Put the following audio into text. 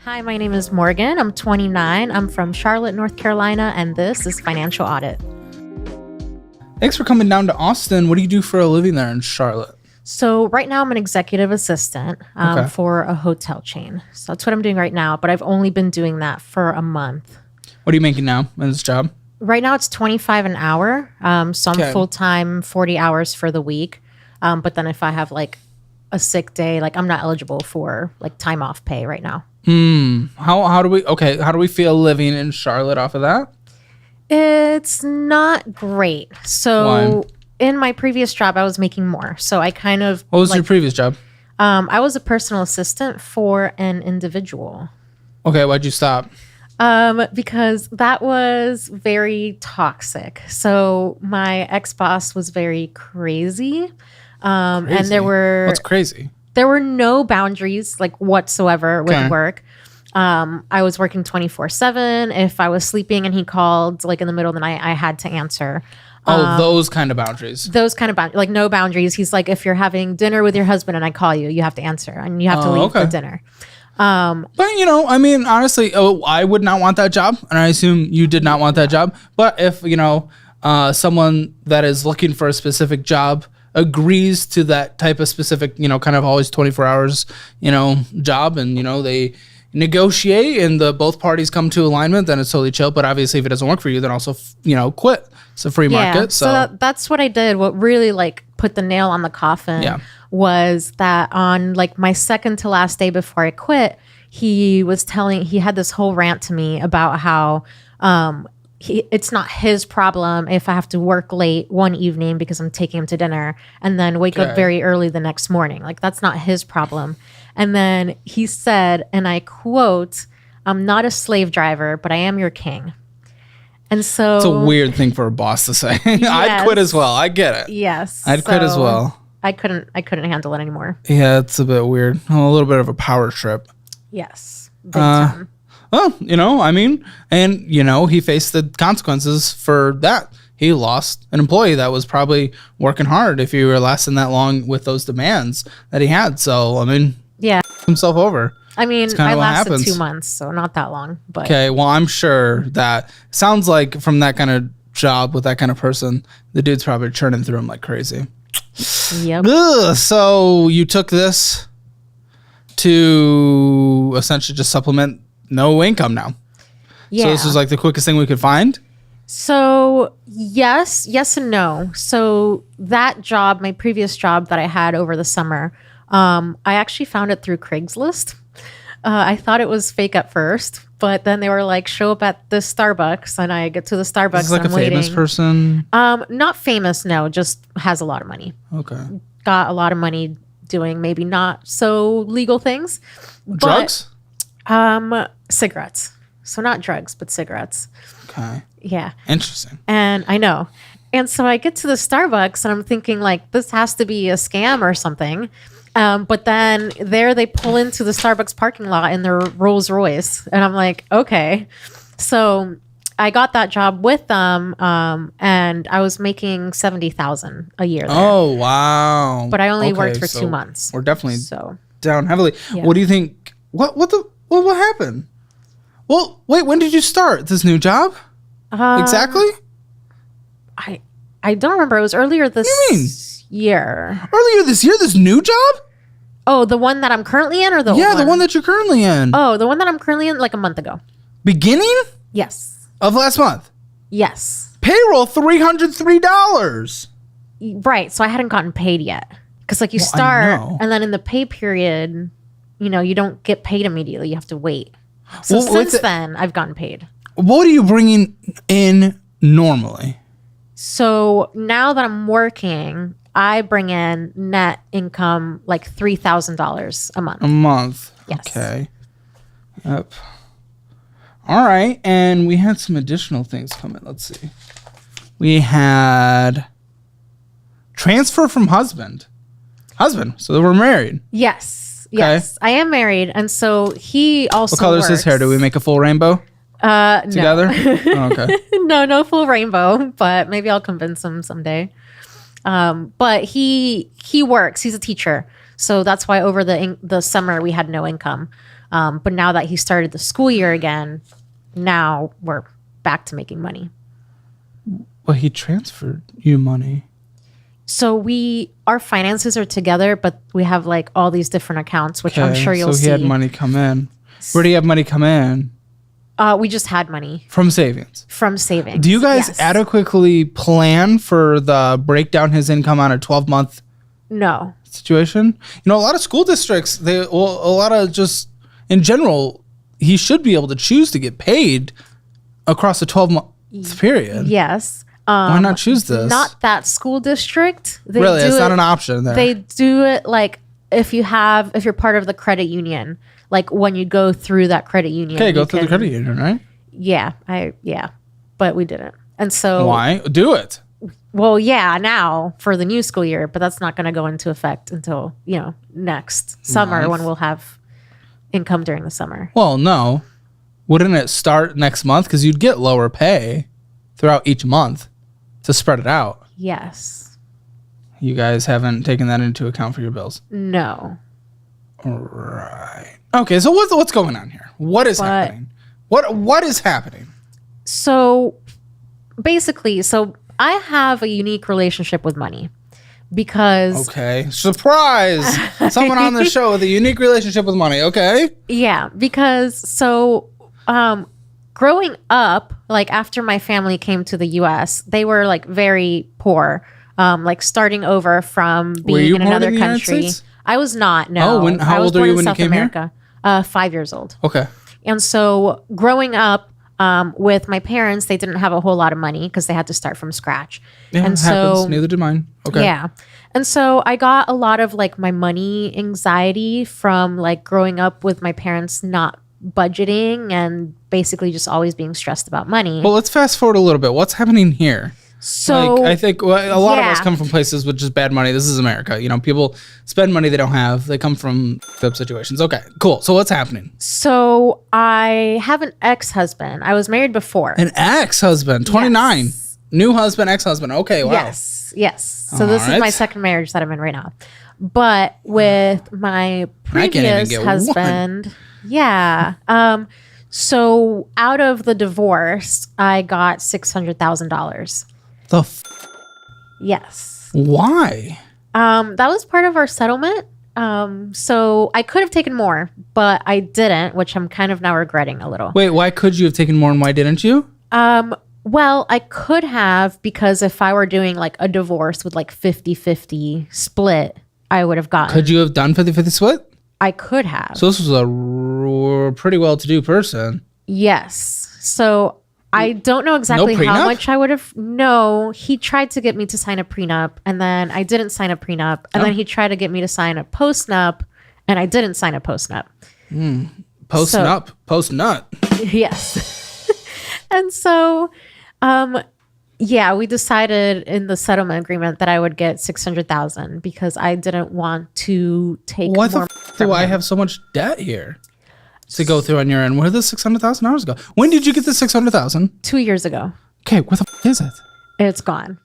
Hi, my name is Morgan. I'm 29. I'm from Charlotte, North Carolina, and this is Financial Audit. Thanks for coming down to Austin. What do you do for a living there in Charlotte? So right now I'm an executive assistant for a hotel chain. So that's what I'm doing right now, but I've only been doing that for a month. What are you making now in this job? Right now it's $25 an hour. So I'm full-time, 40 hours for the week. But then if I have like a sick day, like I'm not eligible for like time off pay right now. How do we feel living in Charlotte off of that? It's not great. So in my previous job, I was making more. So I kind of... What was your previous job? I was a personal assistant for an individual. Okay, why'd you stop? Because that was very toxic. So my ex-boss was very crazy. And there were... What's crazy? There were no boundaries like whatsoever with work. I was working 24/7. If I was sleeping and he called like in the middle of the night, I had to answer. Those kind of boundaries. Those kind of boundaries, like no boundaries. He's like, if you're having dinner with your husband and I call you, you have to answer and you have to leave for dinner. But you know, I mean, honestly, I would not want that job, and I assume you did not want that job. But if you know, someone that is looking for a specific job agrees to that type of specific, you know, kind of always 24 hours, you know, job, and you know they negotiate and both parties come to alignment, then it's totally chill. But obviously if it doesn't work for you, then also you know, quit. It's a free market. So that's what I did. What really like put the nail on the coffin was that on like my second to last day before I quit, he had this whole rant to me about how it's not his problem if I have to work late one evening because I'm taking him to dinner and then wake up very early the next morning. Like that's not his problem. And then he said, and I quote, "I'm not a slave driver, but I am your king." And so it's a weird thing for a boss to say. Yes. I'd quit as well. I get it. Yes. I'd quit as well. I couldn't handle it anymore. Yeah, it's a bit weird. A little bit of a power trip. Yes. Big time. Well, you know, I mean, and, you know, he faced the consequences for that. He lost an employee that was probably working hard if you were lasting that long with those demands that he had. So, I mean, himself over. I mean, I lasted 2 months, so not that long. But okay, well, I'm sure that sounds like from that kind of job with that kind of person, the dude's probably churning through him like crazy. Yep. Ugh, so you took this to essentially just supplement no income now. Yeah. So this is like the quickest thing we could find? So yes and no. So that job, my previous job that I had over the summer, I actually found it through Craigslist. I thought it was fake at first, but then they were like, show up at this Starbucks, and I get to the Starbucks. Is this like and a famous person? Not famous, no, just has a lot of money. Okay. Got a lot of money doing maybe not so legal things. Drugs? Cigarettes. So not drugs, but cigarettes. Okay. Yeah. Interesting. And I know. And so I get to the Starbucks and I'm thinking like, this has to be a scam or something. But then there they pull into the Starbucks parking lot in their Rolls Royce. And I'm like, okay. So I got that job with them. And I was making $70,000 a year there. Oh, wow. But I only worked for 2 months. We're definitely down heavily. Yeah. What do you think? What happened? Well, wait, when did you start this new job? Exactly? I don't remember. It was earlier this year. Earlier this year, this new job? Oh, the one that I'm currently in or the old one? The one that you're currently in. Oh, the one that I'm currently in like a month ago. Beginning? Yes. Of last month? Yes. Payroll, $303. Right. So I hadn't gotten paid yet. Because like you start and then in the pay period, you know, you don't get paid immediately. You have to wait. So since then, I've gotten paid. What are you bringing in normally? So now that I'm working, I bring in net income like $3,000 a month. A month. Yes. Okay. Yep. All right. And we had some additional things come in. Let's see. We had transfer from husband. So we're married. Yes. Yes, I am married, and so he also. What color is his hair? Do we make a full rainbow? Together? No. Oh, okay. No full rainbow, but maybe I'll convince him someday. But he works. He's a teacher, so that's why over the summer we had no income. But now that he started the school year again, now we're back to making money. Well, he transferred you money. So our finances are together, but we have like all these different accounts, which I'm sure you'll see. So he had money come in. Where do you have money come in? We just had money. From savings? From savings. Do you guys adequately plan for the breakdown his income on a 12-month No. situation? You know, a lot of school districts, a lot of just, in general, he should be able to choose to get paid across a 12-month period. Yes. Why not choose this? Not that school district. Really? It's not an option there. They do it like if you're part of the credit union, like when you go through that credit union. Okay, go through the credit union, right? Yeah, but we didn't. And so why? Do it. Well, yeah, now for the new school year, but that's not going to go into effect until, next summer when we'll have income during the summer. Well, no. Wouldn't it start next month? Because you'd get lower pay throughout each month to spread it out. Yes. You guys haven't taken that into account for your bills? No. Right. Okay, so what's going on here? What is happening? What is happening? So basically, I have a unique relationship with money because... Okay. Surprise! Someone on the show with a unique relationship with money. Okay. Yeah, because growing up, like after my family came to the U.S., they were like very poor, like starting over from being in another country. I was not, no. Oh, how old were you when you came here? 5 years old. Okay. And so growing up with my parents, they didn't have a whole lot of money because they had to start from scratch. Yeah, and it happens. Neither did mine. Okay. Yeah. And so I got a lot of like my money anxiety from like growing up with my parents not budgeting and basically just always being stressed about money. Well, let's fast forward a little bit. What's happening here? So like, I think a lot of us come from places with just bad money. This is America. People spend money they don't have. They come from flip situations. Okay, cool. So what's happening? So I have an ex-husband. I was married before. An ex-husband, 29. Yes. New husband, ex-husband. Okay, wow. Yes. So this is my second marriage that I'm in right now. But with my previous husband, so out of the divorce, I got $600,000. Yes. Why? That was part of our settlement. So I could have taken more, but I didn't, which I'm kind of now regretting a little. Wait, why could you have taken more and why didn't you? Well, I could have, because if I were doing like a divorce with like 50-50 split, I would have gotten. Could you have done 50-50 split? I could have. So this was a pretty well-to-do person. Yes. So I don't know exactly how much I would have. No, he tried to get me to sign a prenup, and then I didn't sign a prenup, and then he tried to get me to sign a postnup, and I didn't sign a postnup. Postnut. Yes. And so, we decided in the settlement agreement that I would get $600,000 because I didn't want to take. What the do I have so much debt here to go through on your end? Where did the $600,000 go? When did you get the $600,000? 2 years ago. Okay, where the is it? It's gone.